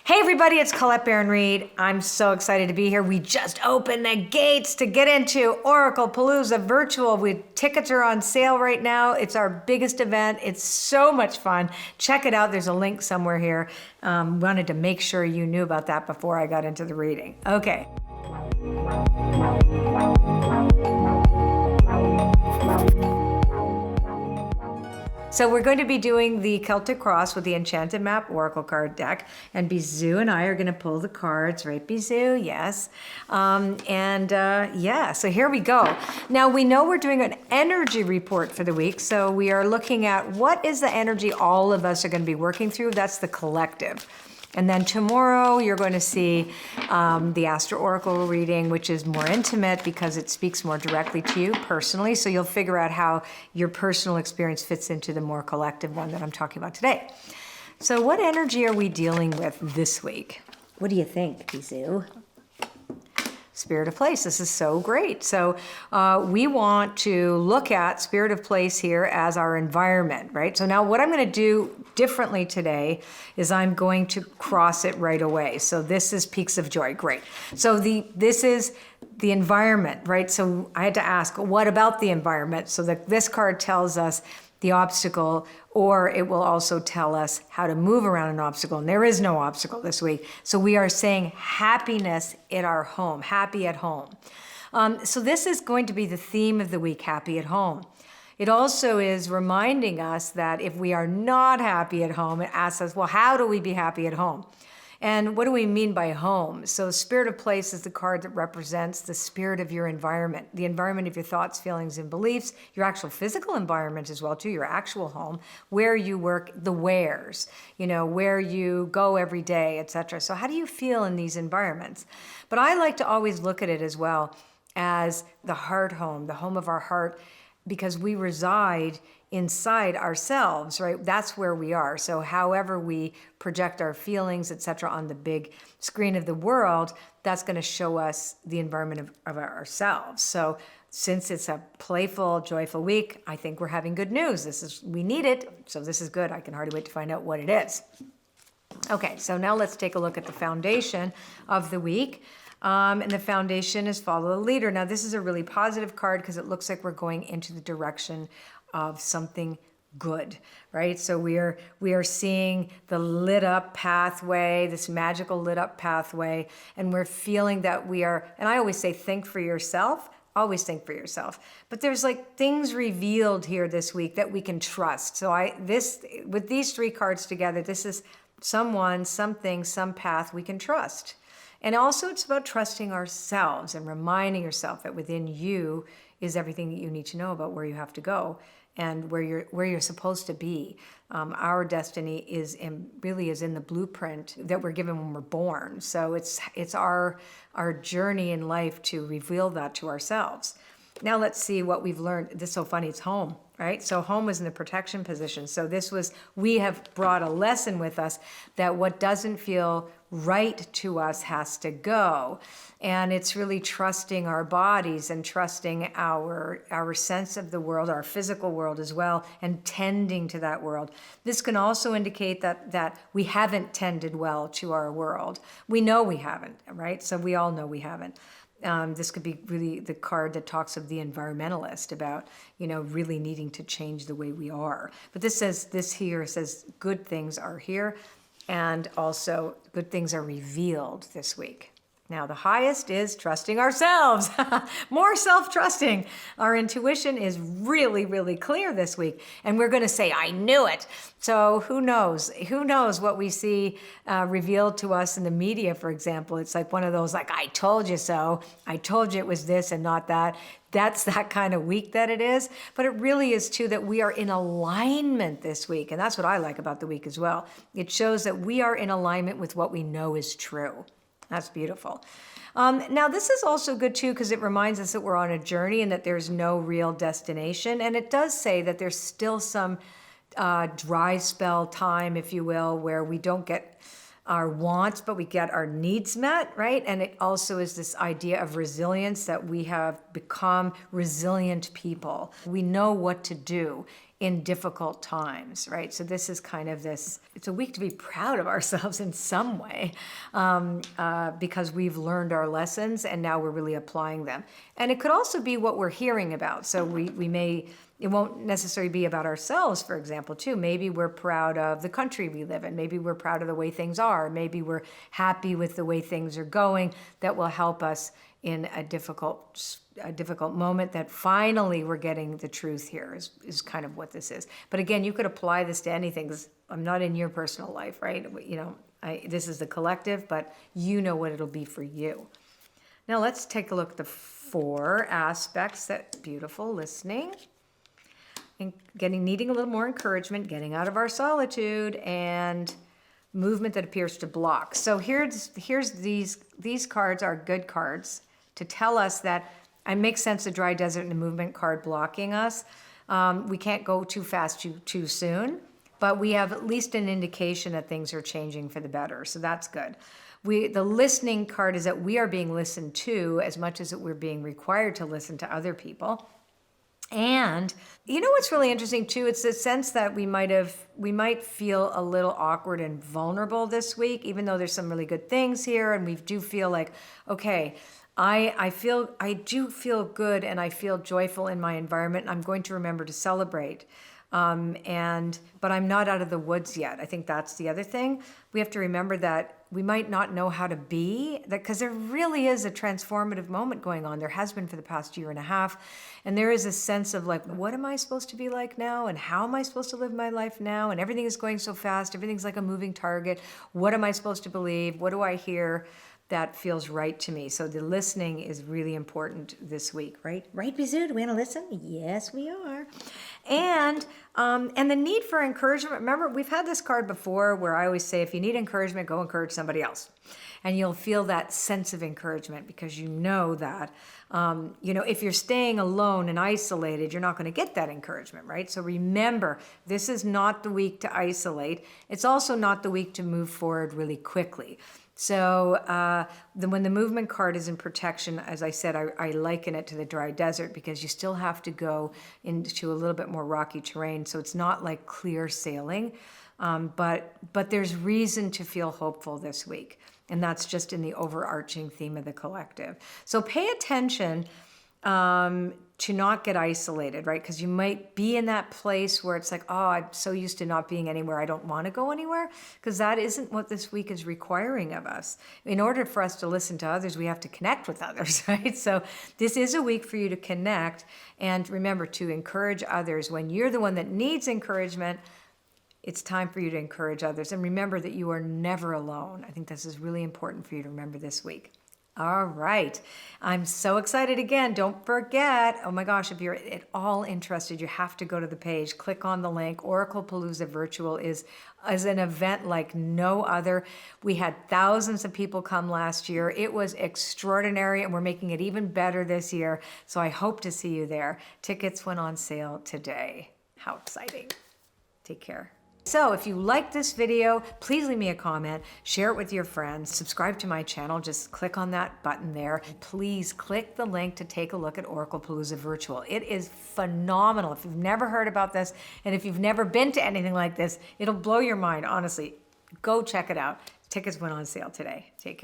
Hey everybody, it's Colette Baron-Reid. I'm so excited to be here. We just opened the gates to get into Oracle Palooza Virtual. Tickets are on sale right now. It's our biggest event. It's so much fun. Check it out. There's a link somewhere here. Wanted to make sure you knew about that before I got into the reading. Okay. So we're going to be doing the Celtic Cross with the Enchanted Map Oracle card deck, and Bizou and I are going to pull the cards, right, Bizou? Yes. Yeah, so here we go. Now we know we're doing an energy report for the week, so we are looking at what is the energy all of us are going to be working through. That's the collective. And then tomorrow you're going to see the Astro Oracle reading, which is more intimate because it speaks more directly to you personally. So you'll figure out how your personal experience fits into the more collective one that I'm talking about today. So what energy are we dealing with this week? What do you think, Bizou? Spirit of place. This is so great. So we want to look at Spirit of place here as our environment, right? So now what I'm going to do differently today is I'm going to cross it right away. So this is Peaks of Joy. Great. So this is the environment, right? So I had to ask, what about the environment? So this card tells us the obstacle, or it will also tell us how to move around an obstacle. And there is no obstacle this week. So we are saying happiness in our home, happy at home. So this is going to be the theme of the week, happy at home. It also is reminding us that if we are not happy at home, it asks us, well, how do we be happy at home? And what do we mean by home? So Spirit of Place is the card that represents the spirit of your environment, the environment of your thoughts, feelings, and beliefs, your actual physical environment as well, too, your actual home, where you work, the wheres, where you go every day, etc. So how do you feel in these environments? But I like to always look at it as well as the heart home, the home of our heart, because we reside inside ourselves, right? That's where we are. So however we project our feelings, etc., on the big screen of the world, that's going to show us the environment of ourselves. So since it's a playful, joyful week, I think we're having good news. We need it, so this is good. I can hardly wait to find out what it is. Okay, so now let's take a look at the foundation of the week. And the foundation is follow the leader. Now this is a really positive card because it looks like we're going into the direction of something good, right? So we are seeing the lit up pathway, this magical lit up pathway, and we're feeling that we are, and I always say think for yourself, always think for yourself. But there's like things revealed here this week that we can trust. So with these three cards together, this is someone, something, some path we can trust. And also it's about trusting ourselves and reminding yourself that within you is everything that you need to know about where you have to go and where you're supposed to be. Our destiny really is in the blueprint that we're given when we're born. So it's our journey in life to reveal that to ourselves. Now let's see what we've learned. This is so funny, it's home, right? So home was in the protection position. So we have brought a lesson with us that what doesn't feel right to us has to go. And it's really trusting our bodies and trusting our sense of the world, our physical world as well, and tending to that world. This can also indicate that we haven't tended well to our world. We know we haven't, right? So we all know we haven't. This could be really the card that talks of the environmentalist about, really needing to change the way we are. But this here says good things are here, and also good things are revealed this week. Now, the highest is trusting ourselves, more self-trusting. Our intuition is really, really clear this week. And we're going to say, I knew it. So who knows? Who knows what we see revealed to us in the media, for example. It's like one of those, like, I told you so. I told you it was this and not that. That's that kind of week that it is. But it really is, too, that we are in alignment this week. And that's what I like about the week as well. It shows that we are in alignment with what we know is true. That's beautiful. Now, this is also good, too, because it reminds us that we're on a journey and that there's no real destination. And it does say that there's still some dry spell time, if you will, where we don't get our wants, but we get our needs met, right? And it also is this idea of resilience, that we have become resilient people. We know what to do in difficult times, right? So this is kind of this, it's a week to be proud of ourselves in some way, because we've learned our lessons and now we're really applying them. And it could also be what we're hearing about. So we may, it won't necessarily be about ourselves, for example, too. Maybe we're proud of the country we live in. Maybe we're proud of the way things are. Maybe we're happy with the way things are going. That will help us in a difficult moment, that finally we're getting the truth here is kind of what this is. But again, you could apply this to anything. I'm not in your personal life, right? You know, this is the collective, but you know what it'll be for you. Now let's take a look at the 4 aspects. That beautiful listening. And needing a little more encouragement, getting out of our solitude, and movement that appears to block. So here's these cards are good cards to tell us that it makes sense, the dry desert and the movement card blocking us. We can't go too fast too soon, but we have at least an indication that things are changing for the better. So that's good. The listening card is that we are being listened to as much as that we're being required to listen to other people. And you know what's really interesting too? It's the sense that we might feel a little awkward and vulnerable this week, even though there's some really good things here, and we do feel like, okay, I do feel good and I feel joyful in my environment. I'm going to remember to celebrate. But I'm not out of the woods yet. I think that's the other thing. We have to remember that we might not know how to be, that because there really is a transformative moment going on. There has been for the past year and a half. And there is a sense of like, what am I supposed to be like now? And how am I supposed to live my life now? And everything is going so fast. Everything's like a moving target. What am I supposed to believe? What do I hear that feels right to me? So the listening is really important this week, right? Right, Bizu? Do we want to listen? Yes, we are. And the need for encouragement. Remember, we've had this card before where I always say, if you need encouragement, go encourage somebody else. And you'll feel that sense of encouragement because you know that, if you're staying alone and isolated, you're not going to get that encouragement, right? So remember, this is not the week to isolate. It's also not the week to move forward really quickly. So when the movement card is in protection, as I said, I liken it to the dry desert because you still have to go into a little bit more rocky terrain. So it's not like clear sailing, but there's reason to feel hopeful this week. And that's just in the overarching theme of the collective. So pay attention to not get isolated, right? Because you might be in that place where it's like, oh, I'm so used to not being anywhere, I don't want to go anywhere, because that isn't what this week is requiring of us. In order for us to listen to others, we have to connect with others, right? So this is a week for you to connect, and remember to encourage others. When you're the one that needs encouragement, it's time for you to encourage others. And remember that you are never alone. I think this is really important for you to remember this week. All right. I'm so excited again. Don't forget, oh my gosh, if you're at all interested, you have to go to the page, click on the link. Oracle Palooza Virtual is an event like no other. We had thousands of people come last year. It was extraordinary, and we're making it even better this year. So I hope to see you there. Tickets went on sale today. How exciting. Take care. So if you like this video, please leave me a comment, share it with your friends, subscribe to my channel, just click on that button there. Please click the link to take a look at Oracle Palooza Virtual. It is phenomenal. If you've never heard about this, and if you've never been to anything like this, it'll blow your mind, honestly. Go check it out. Tickets went on sale today. Take care.